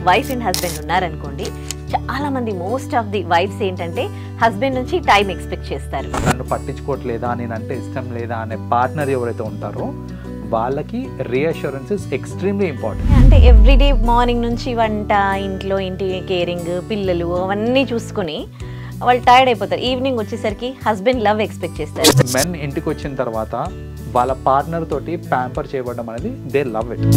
Wife and husband ఉన్నారనుకోండి, చాలా మంది మోస్ట్ ఆఫ్ ది వైఫ్స్ ఏంటంటే హస్బెండ్ నుంచి టైం ఎక్స్పెక్ట్ చేస్తారు. నన్ను పట్టించుకోవట్లేదా, నేనంటే ఇష్టం లేదా అనే పార్ట్నర్ ఎవరైతే ఉంటారో వాళ్ళకి రీఅష్యూరెన్సెస్ ఎక్స్ట్రీమ్లీ ఇంపార్టెంట్. అంటే ఎవ్రీడే మార్నింగ్ నుంచి వంట, ఇంట్లో ఇంటి కేరింగ్, పిల్లలు అవన్నీ చూసుకొని వాళ్ళు టైర్డ్ అయిపోతారు. ఈవినింగ్ వచ్చేసరికి హస్బెండ్ లవ్ ఎక్స్పెక్ట్ చేస్తారు. మెన్ ఇంటికి వచ్చిన తర్వాత వాళ్ళ పార్ట్నర్ తోటి ప్యాంపర్ చేయబడడం అనేది they love it.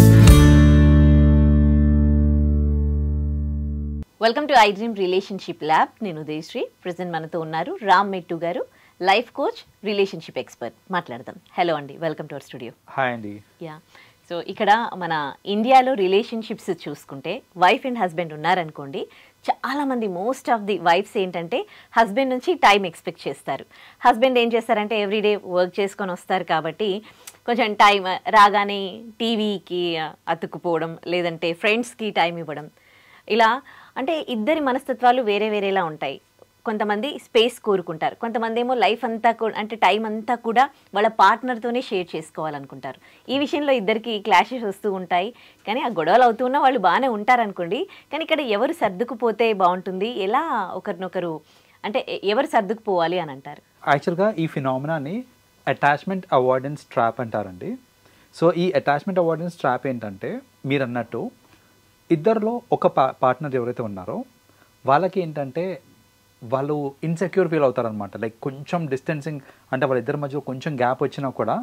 Welcome to I dream relationship lab. నేను ఉదయశ్రీ. ప్రెజెంట్ మనతో ఉన్నారు రామ్ మెట్టు గారు, లైఫ్ కోచ్, రిలేషన్షిప్ ఎక్స్పర్ట్. మాట్లాడదాం. హలో అండి, welcome to our studio. Hi అండి. యా, సో ఇక్కడ మన ఇండియాలో రిలేషన్షిప్స్ చూసుకుంటే వైఫ్ అండ్ హస్బెండ్ ఉన్నారనుకోండి, చాలా మంది మోస్ట్ ఆఫ్ ది వైఫ్స్ ఏంటంటే హస్బెండ్ నుంచి టైం ఎక్స్పెక్ట్ చేస్తారు. హస్బెండ్ ఏం చేస్తారంటే ఎవ్రీడే వర్క్ చేసుకొని వస్తారు కాబట్టి కొంచెం టైం రాగానే టీవీకి అతుక్కుపోవడం, లేదంటే ఫ్రెండ్స్కి టైం ఇవ్వడం, ఇలా అంటే ఇద్దరి మనస్తత్వాలు వేరే వేరేలా ఉంటాయి. కొంతమంది స్పేస్ కోరుకుంటారు, కొంతమంది ఏమో లైఫ్ అంతా అంటే టైం అంతా కూడా వాళ్ళ పార్ట్నర్తోనే షేర్ చేసుకోవాలనుకుంటారు. ఈ విషయంలో ఇద్దరికి క్లాషెస్ వస్తూ ఉంటాయి. కానీ ఆ గొడవలు అవుతున్నా వాళ్ళు బాగానే ఉంటారనుకోండి. కానీ ఇక్కడ ఎవరు సర్దుకుపోతే బాగుంటుంది, ఎలా ఒకరినొకరు అంటే ఎవరు సర్దుకుపోవాలి అని అంటారు? యాక్చువల్గా ఈ ఫినామినాని అటాచ్మెంట్ అవాయిడెన్స్ ట్రాప్ అంటారండి. సో ఈ అటాచ్మెంట్ అవాయిడెన్స్ ట్రాప్ ఏంటంటే, మీరు అన్నట్టు ఇద్దరిలో ఒక పార్ట్నర్ ఎవరైతే ఉన్నారో వాళ్ళకి ఏంటంటే వాళ్ళు ఇన్సెక్యూర్ ఫీల్ అవుతారనమాట. లైక్ కొంచెం డిస్టెన్సింగ్ అంటే వాళ్ళిద్దరి మధ్య కొంచెం గ్యాప్ వచ్చినా కూడా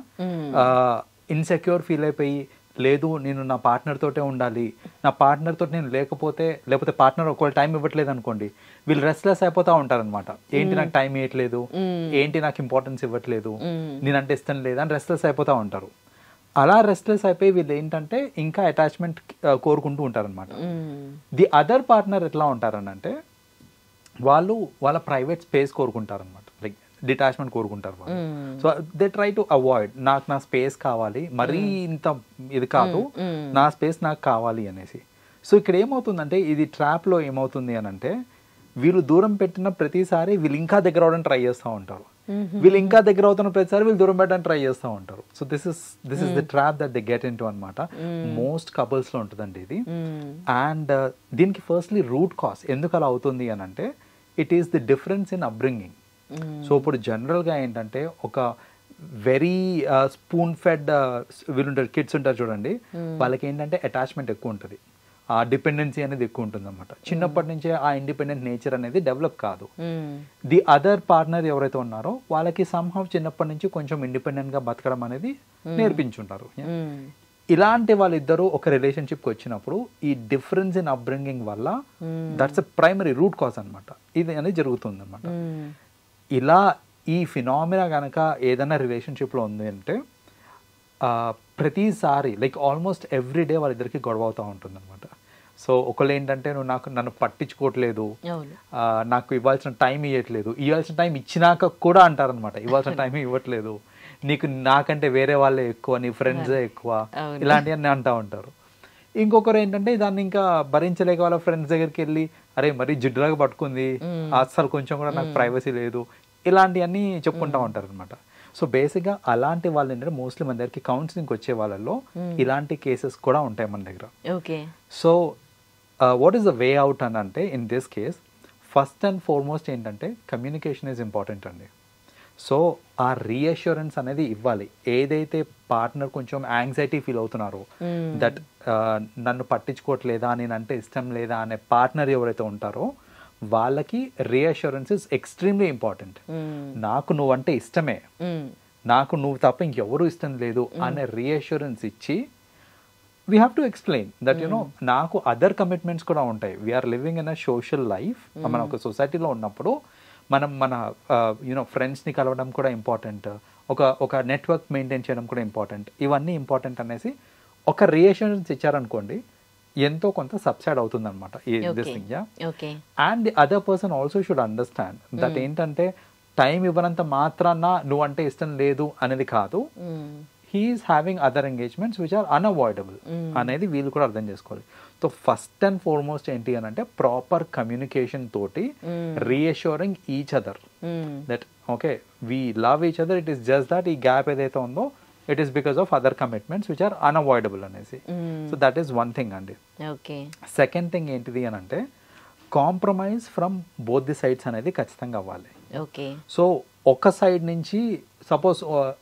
ఇన్సెక్యూర్ ఫీల్ అయిపోయి, లేదు నేను నా పార్ట్నర్ తోటే ఉండాలి, నా పార్ట్నర్ తోటి నేను లేకపోతే పార్ట్నర్ ఒకవేళ టైం ఇవ్వట్లేదు అనుకోండి, వీళ్ళు రెస్ట్లెస్ అయిపోతూ ఉంటారనమాట. ఏంటి నాకు టైం ఇవ్వట్లేదు, ఏంటి నాకు ఇంపార్టెన్స్ ఇవ్వట్లేదు, నేనంటే ఇష్టం లేదా అని రెస్ట్లెస్ అయిపోతూ ఉంటారు. అలా రెస్ట్లెస్ అయిపోయి వీళ్ళు ఏంటంటే ఇంకా అటాచ్మెంట్ కోరుకుంటూ ఉంటారనమాట. ది అదర్ పార్ట్నర్ ఎట్లా ఉంటారనంటే వాళ్ళు వాళ్ళ ప్రైవేట్ స్పేస్ కోరుకుంటారనమాట. లైక్ డిటాచ్మెంట్ కోరుకుంటారు వాళ్ళు. So they try to avoid, నాకు నా స్పేస్ కావాలి, మరీ ఇంత ఇది కాదు, నా స్పేస్ నాకు కావాలి అనేసి. సో ఇక్కడ ఏమవుతుందంటే ఇది ట్రాప్లో ఏమవుతుంది అని అంటే, వీళ్ళు దూరం పెట్టిన ప్రతిసారి వీళ్ళు ఇంకా దగ్గర అవడానికి ట్రై చేస్తూ ఉంటారు, వీళ్ళు ఇంకా దగ్గర అవుతున్న ప్రతిసారి వీళ్ళు దూరం పెట్టడానికి ట్రై చేస్తూ ఉంటారు. So this is the trap that they get in to అనమాట. మోస్ట్ కపుల్స్లో ఉంటుందండి ఇది. అండ్ దీనికి ఫస్ట్లీ రూట్ కాజ్ ఎందుకు అలా అవుతుంది అని అంటే, it is the difference in upbringing. So ఇప్పుడు జనరల్గా ఏంటంటే ఒక వెరీ స్పూన్ ఫెడ్ వీళ్ళుంటారు, కిడ్స్ ఉంటారు చూడండి, వాళ్ళకి ఏంటంటే అటాచ్మెంట్ ఎక్కువ ఉంటుంది, ఆ డిపెండెన్సీ అనేది ఎక్కువ ఉంటుంది అనమాట. చిన్నప్పటి నుంచే ఆ ఇండిపెండెంట్ నేచర్ అనేది డెవలప్ కాదు. ది అదర్ పార్ట్నర్ ఎవరైతే ఉన్నారో వాళ్ళకి సంహవ్ చిన్నప్పటి నుంచి కొంచెం ఇండిపెండెంట్ గా బతకడం అనేది నేర్పించుంటారు. ఇలాంటి వాళ్ళిద్దరూ ఒక రిలేషన్షిప్కి వచ్చినప్పుడు ఈ డిఫరెన్స్ ఇన్ అప్బ్రింగింగ్ వల్ల that's a primary root cause అనమాట. ఇది అనేది జరుగుతుంది అనమాట. ఇలా ఈ ఫినామినా కనుక ఏదైనా రిలేషన్షిప్లో ఉంది అంటే ప్రతిసారి లైక్ ఆల్మోస్ట్ ఎవ్రీ డే వాళ్ళిద్దరికి గొడవ అవుతూ ఉంటుంది అనమాట. సో ఒకళ్ళు ఏంటంటే నన్ను పట్టించుకోవట్లేదు, నాకు ఇవ్వాల్సిన టైం ఇవ్వట్లేదు, ఇవ్వాల్సిన టైం ఇచ్చినాక కూడా అంటారనమాట, ఇవ్వాల్సిన టైం ఇవ్వట్లేదు, నీకు నాకంటే వేరే వాళ్ళే ఎక్కువ, నీ ఫ్రెండ్సే ఎక్కువ, ఇలాంటివన్నీ అంటూ ఉంటారు. ఇంకొకరు ఏంటంటే దాన్ని ఇంకా భరించలేక వాళ్ళ ఫ్రెండ్స్ దగ్గరికి వెళ్ళి, అరే మరీ జిడ్డులాగా పట్టుకుంది, అస్సలు కొంచెం కూడా నాకు ప్రైవసీ లేదు, ఇలాంటివన్నీ చెప్పుకుంటూ ఉంటారు అనమాట. సో బేసిక్గా అలాంటి వాళ్ళు ఏంటంటే మోస్ట్లీ మన దగ్గరికి కౌన్సిలింగ్కి వచ్చే వాళ్ళలో ఇలాంటి కేసెస్ కూడా ఉంటాయి మన దగ్గర. So what is the way out అని అంటే, in this case first and foremost ఏంటంటే కమ్యూనికేషన్ ఈజ్ ఇంపార్టెంట్ అండి. సో ఆ రీఅష్యూరెన్స్ అనేది ఇవ్వాలి. ఏదైతే పార్ట్నర్ కొంచెం యాంగ్జైటీ ఫీల్ అవుతున్నారో, దట్ నన్ను పట్టించుకోవట్లేదా, నేనంటే ఇష్టం లేదా అనే పార్ట్నర్ ఎవరైతే ఉంటారో వాళ్ళకి రీఅష్యూరెన్స్ ఇస్ ఎక్స్ట్రీమ్లీ ఇంపార్టెంట్. నాకు నువ్వంటే ఇష్టమే, నాకు నువ్వు తప్ప ఇంకెవరు ఇష్టం లేదు అనే రీఅష్యూరెన్స్ ఇచ్చి we have to explain that నాకు అదర్ కమిట్మెంట్స్ కూడా ఉంటాయి. We're living in a social life. మనం ఒక సొసైటీలో ఉన్నప్పుడు మన ఫ్రెండ్స్ని కలవడం కూడా ఇంపార్టెంట్, ఒక నెట్వర్క్ మెయింటైన్ చేయడం కూడా ఇంపార్టెంట్, ఇవన్నీ ఇంపార్టెంట్ అనేసి ఒక రియాషన్స్ ఇచ్చారనుకోండి, ఎంతో కొంత సబ్సైడ్ అవుతుంది అనమాట ఈ this thing. And the other person also should understand that ఏంటంటే టైం ఇవ్వనంత మాత్రాన నువ్వంటే ఇష్టం లేదు అనేది కాదు, he's having other engagements which are unavoidable అనేది వీళ్ళు కూడా అర్థం చేసుకోవాలి. సో ఫస్ట్ అండ్ ఫార్మోస్ట్ ఏంటి అని అంటే ప్రాపర్ కమ్యూనికేషన్ తోటి reassuring each other that okay we love each other, it is just that ఈ గ్యాప్ ఏదైతే ఉందో it is because of other commitments which are unavoidable అనేసి. So that is one thing అండి. Okay. Second thing ఏంటిది అని అంటే compromise from both the sides అనేది ఖచ్చితంగా అవ్వాలి. ఓకే. సో ఒక సైడ్ నుంచి సపోజ్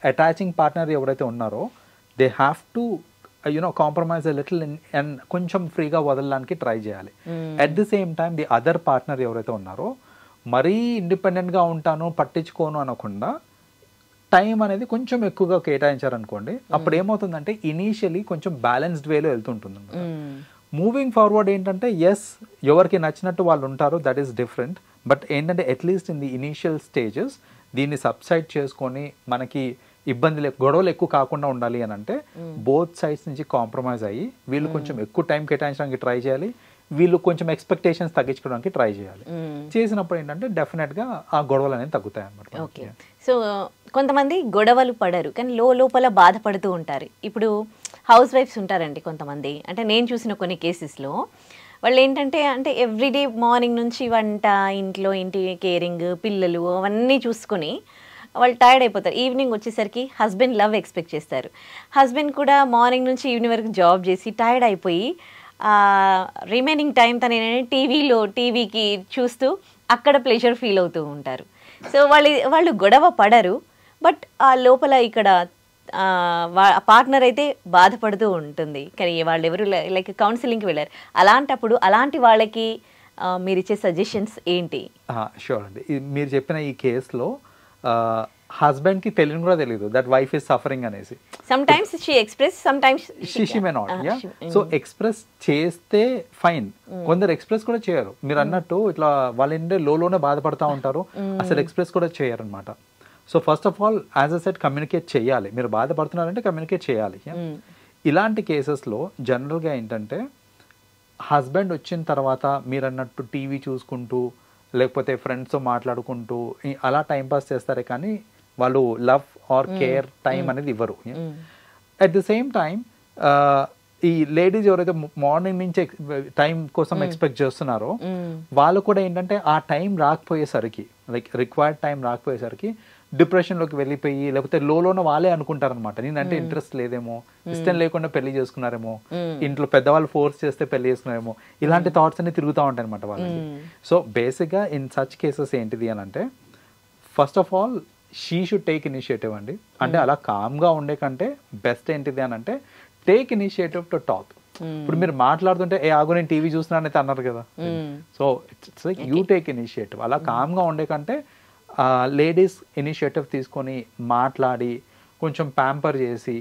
అటాచింగ్ పార్ట్నర్ ఎవరైతే ఉన్నారో they have to compromise a little and కొంచెం ఫ్రీగా వదలడానికి ట్రై చేయాలి. At the same time the other partner ఎవరైతే ఉన్నారో మరీ ఇండిపెండెంట్గా ఉంటాను పట్టించుకోను అనకుండా టైం అనేది కొంచెం ఎక్కువగా కేటాయించారనుకోండి, అప్పుడు ఏమవుతుందంటే ఇనీషియలీ కొంచెం బ్యాలెన్స్డ్ వేలో వెళ్తుంటుంది. మూవింగ్ ఫార్వర్డ్ ఏంటంటే ఎస్ ఎవరికి నచ్చినట్టు వాళ్ళు ఉంటారు, దట్ ఈస్ డిఫరెంట్. బట్ ఏంటంటే at least in the initial stages దీన్ని సబ్సైడ్ చేసుకొని మనకి ఇబ్బందులు గొడవలు ఎక్కువ కాకుండా ఉండాలి అని అంటే బోత్ సైడ్స్ నుంచి కాంప్రమైజ్ అయ్యి వీళ్ళు కొంచెం ఎక్కువ టైం కేటాయించడానికి ట్రై చేయాలి, వీళ్ళు కొంచెం ఎక్స్పెక్టేషన్స్ తగ్గించుకోవడానికి ట్రై చేయాలి. చేసినప్పుడు ఏంటంటే డెఫినెట్గా ఆ గొడవలు అనేది తగ్గుతాయి అన్నమాట. ఓకే. సో కొంతమంది గొడవలు పడరు కానీ లోపల బాధపడుతూ ఉంటారు. ఇప్పుడు హౌస్ వైఫ్స్ ఉంటారండి కొంతమంది, అంటే నేను చూసిన కొన్ని కేసెస్లో వాళ్ళు ఏంటంటే అంటే ఎవ్రీడే మార్నింగ్ నుంచి వంట, ఇంటి కేరింగ్, పిల్లలు అవన్నీ చూసుకొని వాళ్ళు టైర్డ్ అయిపోతారు. ఈవినింగ్ వచ్చేసరికి హస్బెండ్ లవ్ ఎక్స్పెక్ట్ చేస్తారు. హస్బెండ్ కూడా మార్నింగ్ నుంచి ఈవినింగ్ వరకు జాబ్ చేసి టైర్డ్ అయిపోయి రిమైనింగ్ టైం తను ఏంటంటే టీవీకి చూస్తూ అక్కడ ప్లెజర్ ఫీల్ అవుతూ ఉంటారు. సో వాళ్ళు గొడవ పడరు, బట్ ఆ లోపల ఇక్కడ పార్ట్నర్ అయితే బాధపడుతూ ఉంటుంది. కానీ వాళ్ళు ఎవరు లైక్ కౌన్సిలింగ్కి వెళ్ళారు. అలాంటప్పుడు అలాంటి వాళ్ళకి మీరు ఇచ్చే సజెషన్స్ ఏంటి? షూర్ అండి. మీరు చెప్పిన ఈ కేసులో హస్బెండ్ కి తెలియని కూడా తెలియదు దట్ వైఫ్ ఇస్ సఫరింగ్ అనేసి. sometimes she express, sometimes she may not. So express చేస్తే ఫైన్, కొందరు ఎక్స్ప్రెస్ కూడా చేయరు. మీరు అన్నట్టు ఇట్లా వాళ్ళ ఏంటంటే లోనే బాధపడతా ఉంటారు, అసలు ఎక్స్ప్రెస్ కూడా చేయరు అనమాట. So first of all as a set communicate చేయాలి. మీరు బాధపడుతున్నారంటే కమ్యూనికేట్ చేయాలి. ఇలాంటి కేసెస్లో జనరల్గా ఏంటంటే హస్బెండ్ వచ్చిన తర్వాత మీరు అన్నట్టు టీవీ చూసుకుంటూ లేకపోతే ఫ్రెండ్స్తో మాట్లాడుకుంటూ అలా టైంపాస్ చేస్తారే కానీ వాళ్ళు లవ్ ఆర్ కేర్ టైం అనేది ఇవ్వరు. అట్ ది సేమ్ టైం ఈ లేడీస్ ఎవరైతే మార్నింగ్ నుంచి టైం కోసం ఎక్స్పెక్ట్ చేస్తున్నారో వాళ్ళు కూడా ఏంటంటే ఆ టైం రాకపోయేసరికి లైక్ రిక్వైర్డ్ టైం రాకపోయేసరికి డిప్రెషన్లోకి వెళ్ళిపోయి లేకపోతే లోన వాళ్ళే అనుకుంటారనమాట, నేనంటే ఇంట్రెస్ట్ లేదేమో, ఇష్టం లేకుండా పెళ్లి చేసుకున్నారేమో, ఇంట్లో పెద్దవాళ్ళు ఫోర్స్ చేస్తే పెళ్లి చేసుకున్నారేమో, ఇలాంటి థాట్స్ అన్ని తిరుగుతూ ఉంటాయి అనమాట వాళ్ళకి. సో బేసిక్గా ఇన్ సచ్ కేసెస్ ఏంటిది అని అంటే first of all she should take initiative అండి. అంటే అలా కామ్గా ఉండే కంటే బెస్ట్ ఏంటిది అని అంటే టేక్ ఇనిషియేటివ్ టు టాక్. ఇప్పుడు మీరు మాట్లాడుతుంటే ఆగు నేను టీవీ చూస్తున్నాను అయితే అన్నారు కదా, so it's like you take initiative. అలా కామ్గా ఉండే కంటే లేడీస్ ఇనిషియేటివ్ తీసుకొని మాట్లాడి కొంచెం ప్యాంపర్ చేసి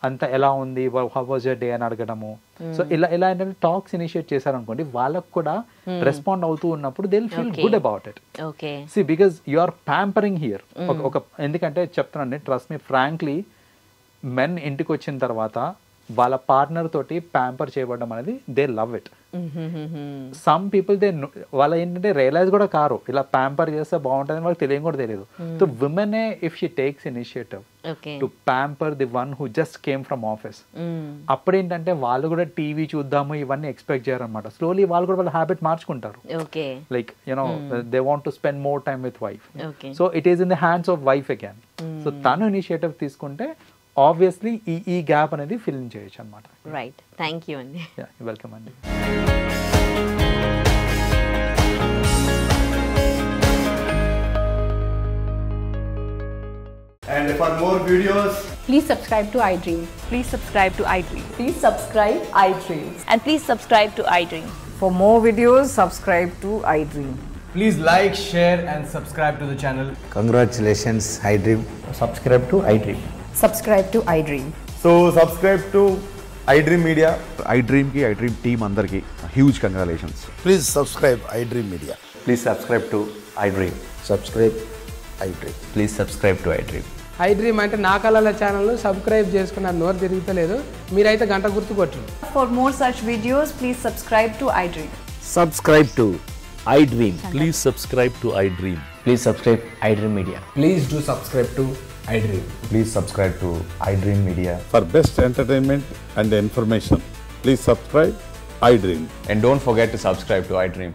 అంత ఎలా ఉంది, హౌ వాజ్ యువర్ డే అని అడగడము. సో ఇలా ఏంటంటే టాక్స్ ఇనిషియేట్ చేశారనుకోండి వాళ్ళకు కూడా రెస్పాండ్ అవుతూ ఉన్నప్పుడు they will feel good about it. See because you are pampering here. ఎందుకంటే చెప్తున్నాను ట్రస్ట్ మీ ఫ్రాంక్లీ, మెన్ ఇంటికి వచ్చిన తర్వాత వాళ్ళ పార్ట్నర్ తోటి ప్యాంపర్ చేయబడడం అనేది they love it. Some people వాళ్ళ ఏంటంటే రియలైజ్ కూడా కారు ఇలా ప్యాంపర్ చేస్తే బాగుంటుంది వాళ్ళకి తెలియని కూడా తెలియదు. సో విమెనే if she takes initiative to pamper the one who just came from office, అప్పుడు ఏంటంటే వాళ్ళు కూడా టీవీ చూద్దాము ఇవన్నీ ఎక్స్పెక్ట్ చేయరనమాట. స్లోలీ వాళ్ళు కూడా వాళ్ళ హ్యాబిట్ మార్చుకుంటారు. Like you know they want to spend more time with wife. So it is in the hands of wife again. So తను ఇనిషియేటివ్ తీసుకుంటే ఆబ్వియస్లీ ఈ గ్యాప్ అనేది ఫిల్ చేయొచ్చు అనమాట. రైట్, థ్యాంక్ యూ అండి. వెల్కమ్ అండి. And for more videos, please subscribe to iDream. Please subscribe to iDream. Please subscribe iDream. And please subscribe to iDream. For more videos, subscribe to iDream. please like, share and subscribe to the channel. Congratulations, iDream. Subscribe to iDream. Subscribe to iDream. So subscribe to iDream Media. iDream ki iDream team andarki huge congratulations. Please subscribe iDream Media. Please subscribe to iDream. Subscribe iDream. Please subscribe to iDream. iDream అంటే నా కళల channel subscribe చేసుకున్నారు, నోరు తిరుగుతలేదు, మీరైతే గంట గుర్తు కొట్టండి. For more such videos, please subscribe to iDream. Subscribe to iDream. Please subscribe to iDream. Please subscribe iDream Media. Please do subscribe to iDream. Please subscribe to iDream Media. For best entertainment and information, please subscribe iDream. And don't forget to subscribe to iDream.